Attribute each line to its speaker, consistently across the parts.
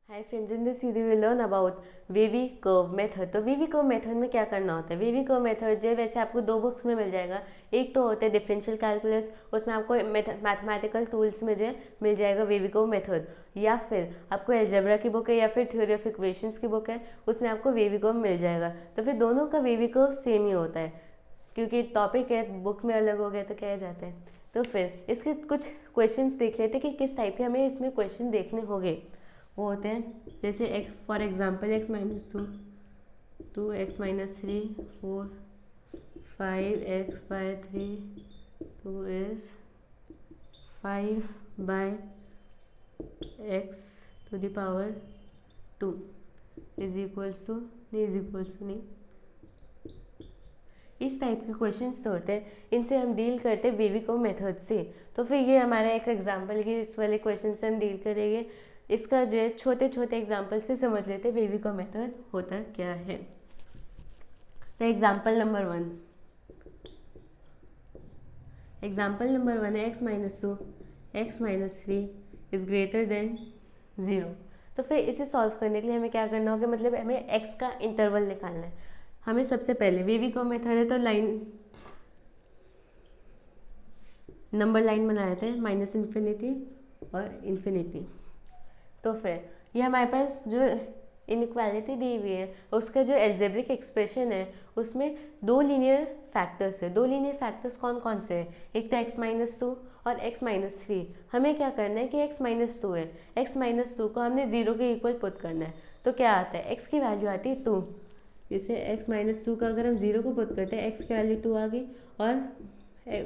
Speaker 1: Hi friends, in this video we learn about wavy curve method. तो wavy curve method में क्या करना होता है? वेवी कर्व मेथड जो वैसे आपको दो बुक्स में मिल जाएगा। एक तो होता है डिफरेंशियल कैलकुलस, उसमें आपको मैथमेटिकल टूल्स में जो मिल जाएगा वेवी कर्व मेथड, या फिर आपको एल्जेब्रा की बुक है या फिर थ्योरी ऑफ इक्वेशंस की बुक है, उसमें आपको वेवी कर्व मिल जाएगा। तो फिर दोनों का वेवी कर्व सेम ही होता है, क्योंकि टॉपिक है, बुक में अलग हो गया तो कह जाते हैं। तो फिर इसके कुछ क्वेश्चंस देख लेते हैं कि किस टाइप के हमें इसमें क्वेश्चन देखने होंगे। वो होते हैं जैसे x for example x-2 2x-3 4 5x/3 2 is 5/x⁴ is equals to नहीं। इस टाइप के क्वेश्चंस तो होते हैं, इनसे हम डील करते हैं वेवी कर्व मेथड से। तो फिर ये हमारा एक एग्जांपल की इस वाले क्वेश्चन से हम डील करेंगे। इसका जो है छोटे छोटे एग्जांपल से समझ लेते हैं वेवी कर्व मेथड होता क्या है। तो एग्जांपल नंबर 1 है x-2 x-3 is greater than 0। तो फिर इसे सॉल्व करने के लिए हमें क्या करना होगा, मतलब हमें x का इंटरवल निकालना है। हमें सबसे पहले वेवी कर्व मेथड है तो नंबर लाइन बनाए थे -∞ और इन्फिनिटी। तो फिर ये हमारे पास जो इनइक्वालिटी दी हुई है उसका जो एल्जेब्रिक एक्सप्रेशन है उसमें दो लीनियर फैक्टर्स है। दो लीनियर फैक्टर्स कौन कौन से हैं? एक तो x-2 और x-3। हमें क्या करना है कि x-2 है, x-2 को हमने 0 के इक्वल पुट करना है। तो क्या आता है, x की वैल्यू आती है 2। जैसे x-2 का अगर हम 0 को पुट करते हैं, x की वैल्यू 2 आ गई, और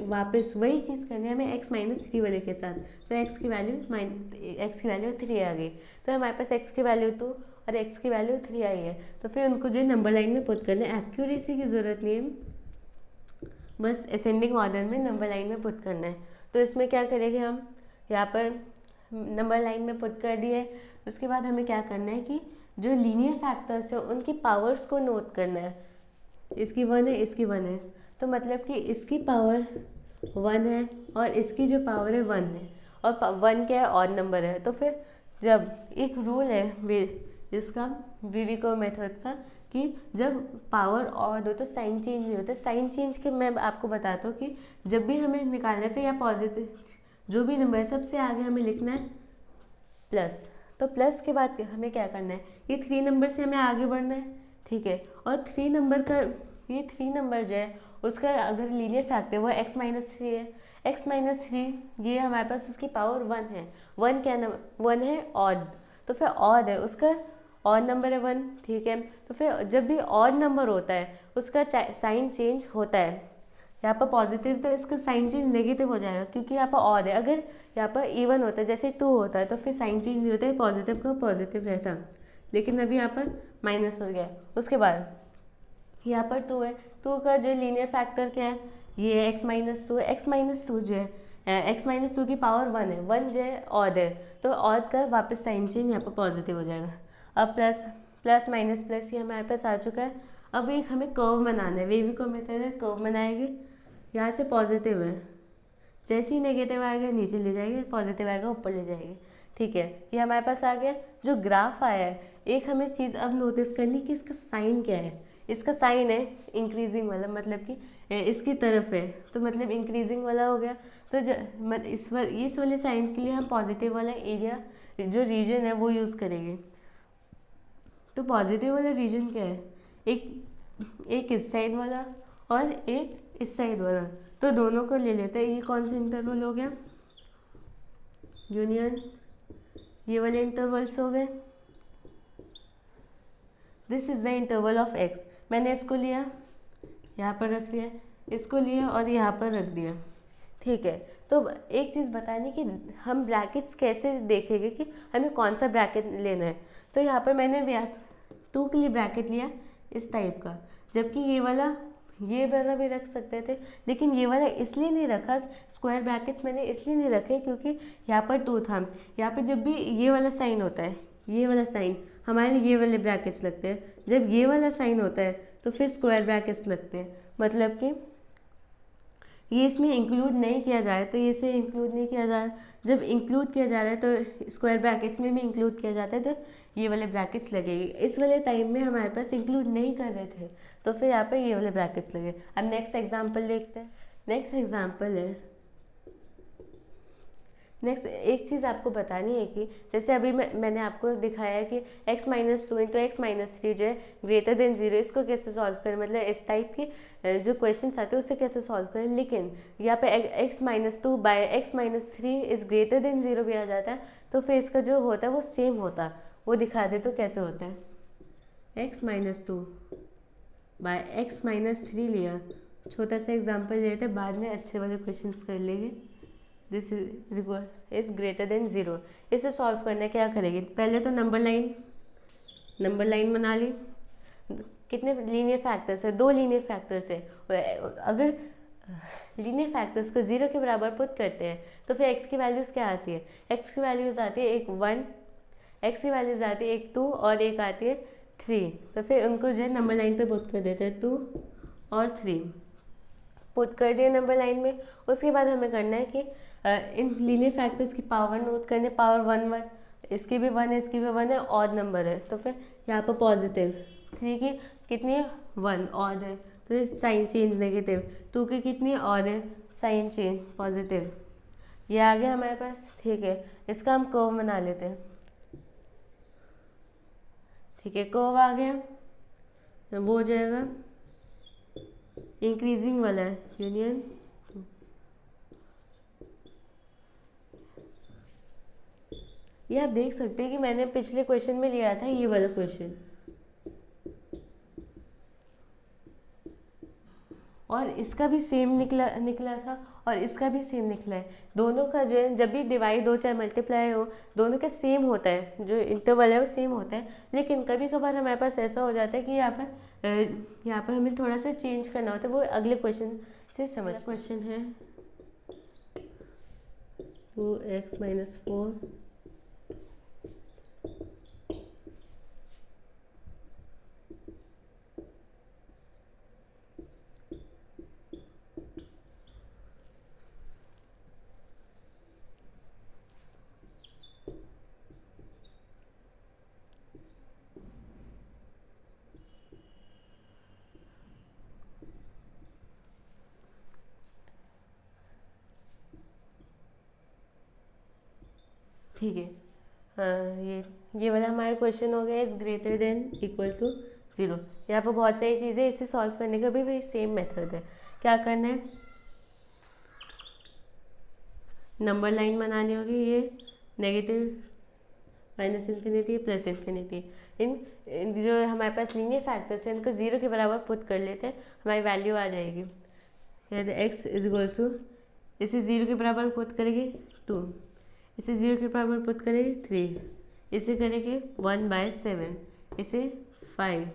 Speaker 1: वापस वही चीज़ करनी है हमें x-3 वाले के साथ। तो x की वैल्यू 3 आ गई। तो हमारे पास x की वैल्यू 2 और x की वैल्यू 3 आई है। तो फिर उनको जो नंबर लाइन में पुट करना है, एक्यूरेसी की ज़रूरत नहीं है, बस असेंडिंग ऑर्डर में नंबर लाइन में पुट करना है। तो इसमें क्या करेंगे हम, यहाँ पर नंबर लाइन में पुट कर दिए। उसके बाद हमें क्या करना है कि जो लीनियर फैक्टर्स है उनकी पावर्स को नोट करना है। इसकी 1 है, इसकी 1 है, तो मतलब कि इसकी पावर 1 है और इसकी जो पावर है 1 है, और 1 क्या है, ऑड नंबर है। तो फिर जब एक रूल है इसका वेवी कर्व मेथड का कि जब पावर ऑड हो तो साइन चेंज नहीं होता। साइन चेंज के मैं आपको बताता हूँ कि जब भी हमें निकालना है तो या पॉजिटिव जो भी नंबर है सबसे आगे हमें लिखना है प्लस। तो प्लस के बाद हमें क्या करना है, ये 3 नंबर से हमें आगे बढ़ना है, ठीक है। और 3 नंबर का ये 3 नंबर जो है उसका अगर लीनियर फैक्टर वो x-3 है। x-3 ये हमारे पास उसकी पावर 1 है। 1 क्या नंबर, 1 है ऑड, तो फिर ऑड है, उसका ऑड नंबर है 1, ठीक है। तो फिर जब भी ऑड नंबर होता है उसका साइन चेंज होता है। यहाँ पर पॉजिटिव तो इसका साइन चेंज नेगेटिव हो जाएगा, क्योंकि यहाँ पर ऑड है। अगर यहाँ पर इवन होता है जैसे 2 होता है तो फिर साइन चेंज नहीं होता है, पॉजिटिव का पॉजिटिव रहता, लेकिन अभी यहाँ पर माइनस हो गया। उसके बाद यहाँ पर 2 है, 2 का जो लीनियर फैक्टर क्या है, ये है x-2 है। x-2 जो है x-2 की पावर 1 है, 1 जो है ऑड है, तो ऑड का वापस साइन चेंज यहाँ पर पॉजिटिव हो जाएगा। अब प्लस प्लस माइनस प्लस ये हमारे पास आ चुका है। अब एक हमें कर्व बनाना है, वेवी कर्व मेथड है, कर्व बनाएंगे। यहाँ से पॉजिटिव है, जैसे ही नेगेटिव आएगा नीचे ले जाएंगे, पॉजिटिव आएगा ऊपर ले जाएंगे, ठीक है। ये हमारे पास आ गया जो ग्राफ आया है। एक हमें चीज़ अब नोटिस करनी कि इसका साइन क्या है। इसका साइन है इंक्रीजिंग वाला, मतलब कि इसकी तरफ है, तो मतलब इंक्रीजिंग वाला हो गया। तो इस वाले साइन के लिए हम पॉजिटिव वाला एरिया जो रीजन है वो यूज़ करेंगे। तो पॉजिटिव वाला रीजन क्या है, एक इस साइड वाला और एक इस साइड वाला, तो दोनों को ले लेते हैं। ये कौन सा इंटरवल हो गया, यूनियन ये वाले इंटरवल्स हो गए। This is the interval of x. मैंने इसको लिया, यहाँ पर रख दिया, इसको लिया और यहाँ पर रख दिया, ठीक है। तो एक चीज़ बतानी कि हम ब्रैकेट्स कैसे देखेंगे कि हमें कौन सा ब्रैकेट लेना है। तो यहाँ पर मैंने 2 के लिए ब्रैकेट लिया इस टाइप का, जबकि ये वाला भी रख सकते थे, लेकिन ये वाला इसलिए नहीं रखा, स्क्वायर ब्रैकेट्स मैंने इसलिए नहीं रखे क्योंकि यहाँ पर 2 था। यहाँ पर जब भी ये वाला साइन होता है, ये वाला साइन हमारे ये वाले ब्रैकेट्स लगते हैं, जब ये वाला साइन होता है तो फिर स्क्वायर ब्रैकेट्स लगते हैं। मतलब कि ये इसमें इंक्लूड नहीं किया जाए तो ये इसे इंक्लूड नहीं किया जा रहा, जब इंक्लूड किया जा रहा है तो स्क्वायर ब्रैकेट्स में भी इंक्लूड किया जाता है तो ये वाले ब्रैकेट्स लगेगी। इस वाले टाइम में हमारे पास इंक्लूड नहीं कर रहे थे तो फिर यहाँ पे ये वाले ब्रैकेट्स लगे। अब नेक्स्ट एग्जाम्पल देखते हैं। नेक्स्ट एग्जाम्पल है, नेक्स्ट एक चीज़ आपको बतानी है कि जैसे अभी मैंने आपको दिखाया है कि x minus 2 into x minus 3 जो है ग्रेटर देन 0, इसको कैसे सॉल्व करें, मतलब इस टाइप की जो क्वेश्चंस आते हैं उससे कैसे सॉल्व करें। लेकिन यहाँ पे x minus 2 by x minus 3 is greater than 0 भी आ जाता है तो फिर इसका जो होता है वो सेम होता है, वो दिखा दे तो कैसे होता है। x minus 2 by x minus 3 लिया, छोटा सा एग्जाम्पल लेते हैं, बाद में अच्छे वाले क्वेश्चन कर लेंगे। This is equal is greater than 0, इसे सॉल्व करना क्या करेगी, पहले तो नंबर लाइन बना ली। कितने लीनियर फैक्टर्स है, 2 लीनियर फैक्टर्स है। अगर लीनियर फैक्टर्स को 0 के बराबर पुट करते हैं तो फिर x की वैल्यूज़ क्या आती है, x की वैल्यूज़ आती है एक 1, x की वैल्यूज़ आती है एक 2 और एक आती है 3। तो फिर उनको जो है नंबर लाइन पे पुट कर देते हैं, 2 और 3 पुट कर दिए नंबर लाइन में। उसके बाद हमें करना है कि इन लीनियर फैक्टर्स की पावर नोट करने, पावर 1 1, इसकी भी 1 है इसकी भी 1 है, ऑड नंबर है तो फिर यहाँ पर पॉजिटिव, 3 की कितनी है 1 ऑड है तो साइन चेंज नेगेटिव, 2 की कितनी ऑड है साइन चेंज पॉजिटिव। ये आ गया हमारे पास, ठीक है। इसका हम कर्व बना लेते हैं, ठीक है। कर्व आ गया, वो हो जाएगा इंक्रीजिंग वाला है यूनियन, ये आप देख सकते हैं कि मैंने पिछले क्वेश्चन में लिया था ये वाला क्वेश्चन, और इसका भी सेम निकला था और इसका भी सेम निकला है। दोनों का जो है जब भी डिवाइड हो चाहे मल्टीप्लाई हो, दोनों का सेम होता है, जो इंटरवल है वो सेम होता है। लेकिन कभी कभार हमारे पास ऐसा हो जाता है कि यहाँ पर हमें थोड़ा सा चेंज करना होता है, वो अगले क्वेश्चन से समझ। क्वेश्चन है 2x माइनस 4 ठीक है। हाँ, ये वाला हमारा क्वेश्चन हो गया, is greater than equal to 0। यहाँ पर बहुत सारी चीज़ें, इसे सॉल्व करने का भी सेम मेथड है। क्या करना है, नंबर लाइन बनानी होगी, ये negative minus infinity plus infinity. इन जो हमारे पास लीनियर फैक्टर्स हैं इनको 0 के बराबर पुट कर लेते हैं, हमारी वैल्यू आ जाएगी। एक्स इज इक्वल्स टू, इसे 0 के बराबर पुट करेंगे 2, इसे 0 के बराबर पुट करेंगे 3, इसे करेंगे 1/7, इसे 5,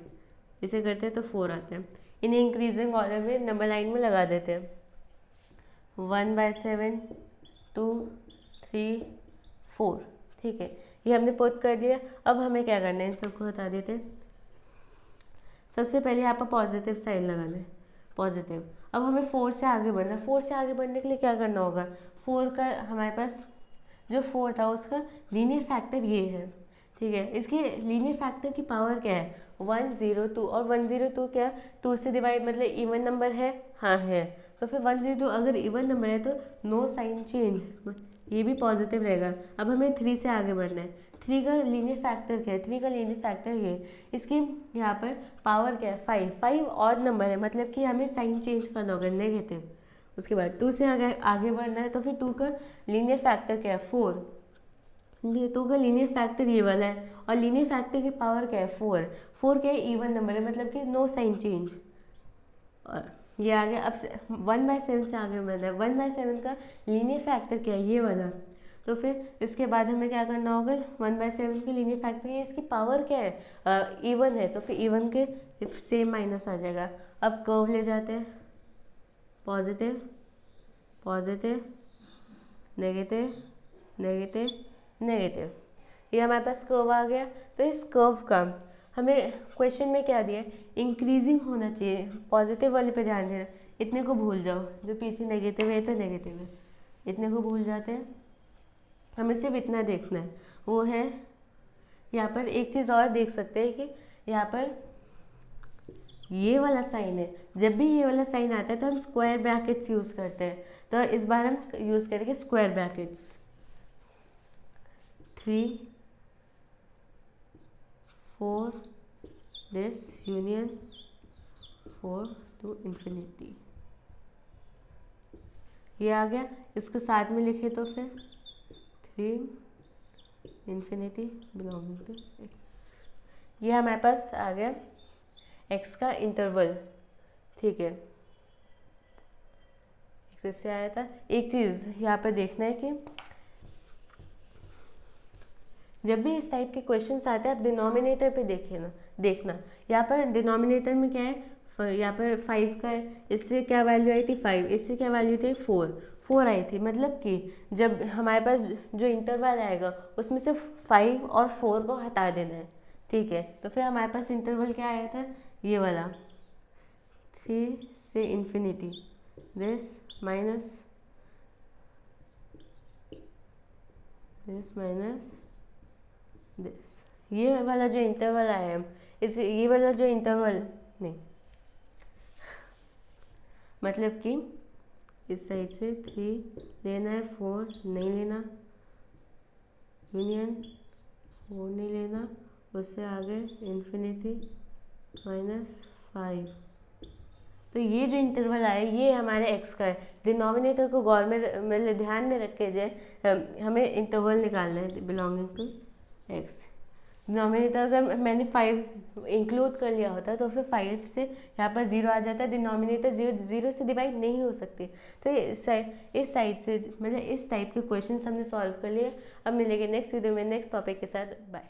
Speaker 1: इसे करते हैं तो 4 आते हैं। इन्हें इंक्रीजिंग ऑर्डर में नंबर लाइन में लगा देते हैं, 1/7 2 3 4, ठीक है। ये हमने पुट कर दिया। अब हमें क्या करना है, इन सबको बता देते हैं। सबसे पहले यहाँ पर पॉजिटिव साइन लगाना है, पॉजिटिव। अब हमें 4 से आगे बढ़ना है। 4 से आगे बढ़ने के लिए क्या करना होगा, 4 का हमारे पास जो 4 था उसका लीनियर फैक्टर ये है, ठीक है। इसकी लीनियर फैक्टर की पावर क्या है 102, और 102 क्या 2 से डिवाइड, मतलब इवन नंबर है, हाँ है। तो फिर 102 अगर इवन नंबर है तो नो साइन चेंज, ये भी पॉजिटिव रहेगा। अब हमें 3 से आगे बढ़ना है। 3 का लीनियर फैक्टर क्या है, 3 का लीनियर फैक्टर ये, इसकी यहाँ पर पावर क्या है 5, 5 ऑड नंबर है, मतलब कि हमें साइन चेंज करना होगा नेगेटिव। उसके बाद 2 से आगे बढ़ना है तो फिर 2 का लीनियर फैक्टर क्या है 4, 2 का लीनियर फैक्टर ये वाला है, और लीनियर फैक्टर की पावर क्या है 4, 4 क्या है इवन नंबर है, मतलब कि नो साइन चेंज। और ये आ गया। अब 1/7 से आगे बढ़ना है, 1/7 का लीनियर फैक्टर क्या है ये वाला। तो फिर इसके बाद हमें क्या करना होगा, 1/7 की लीनियर फैक्टर है, इसकी पावर क्या है इवन है, तो फिर इवन के सेम माइनस आ जाएगा। अब कर्व ले जाते हैं, positive positive negative negative negative, ये हमारे पास कर्व आ गया। तो इस कर्व का हमें क्वेश्चन में क्या दिया है, इंक्रीजिंग होना चाहिए, पॉजिटिव वाले पे ध्यान देना, इतने को भूल जाओ, जो पीछे नेगेटिव है तो नेगेटिव है, इतने को भूल जाते हैं। हमें सिर्फ इतना देखना है, वो है यहाँ पर एक चीज़ और देख सकते हैं कि यहाँ पर ये वाला साइन है, जब भी ये वाला साइन आता है तो हम स्क्वायर ब्रैकेट्स यूज़ करते हैं। तो इस बार हम यूज़ करेंगे square brackets, 3 4 this union 4 to infinity, ये आ गया। इसको साथ में लिखे तो फिर 3 इन्फिनिटी बिलोंगिंग टू एक्स, ये हमारे पास आ गया एक्स का इंटरवल। ठीक है, एक्स इससे आया था। एक चीज़ यहाँ पर देखना है कि जब भी इस टाइप के क्वेश्चंस आते हैं आप डिनोमिनेटर पे देखना यहाँ पर डिनोमिनेटर में क्या है, यहाँ पर 5 का है, इससे क्या वैल्यू आई थी 5, इससे क्या वैल्यू थी 4 आई थी। मतलब कि जब हमारे पास जो इंटरवल आएगा उसमें से 5 और 4 को हटा देना है। ठीक है, तो फिर हमारे पास इंटरवल क्या आया था, ये वाला 3 से इन्फिनिटी दिस माइनस दिस, ये वाला जो इंटरवल आया है, इस ये वाला जो इंटरवल नहीं, मतलब कि इस साइड से 3 लेना है, 4 नहीं लेना, यूनियन 4 नहीं लेना, उससे आगे इन्फिनिटी -5। तो ये जो इंटरवल आया ये हमारे एक्स का है। डिनोमिनेटर को गौर में ध्यान में रख के जो हमें इंटरवल निकालना है बिलोंगिंग टू एक्स। डिनोमिनेटर अगर मैंने 5 इंक्लूड कर लिया होता तो फिर 5 से यहाँ पर 0 आ जाता है, डिनोमिनेटर 0 से डिवाइड नहीं हो सकती। तो इस साइड से मतलब इस टाइप के क्वेश्चन हमने सॉल्व कर लिए। अब मिलेंगे नेक्स्ट वीडियो में नेक्स्ट टॉपिक के साथ। बाय।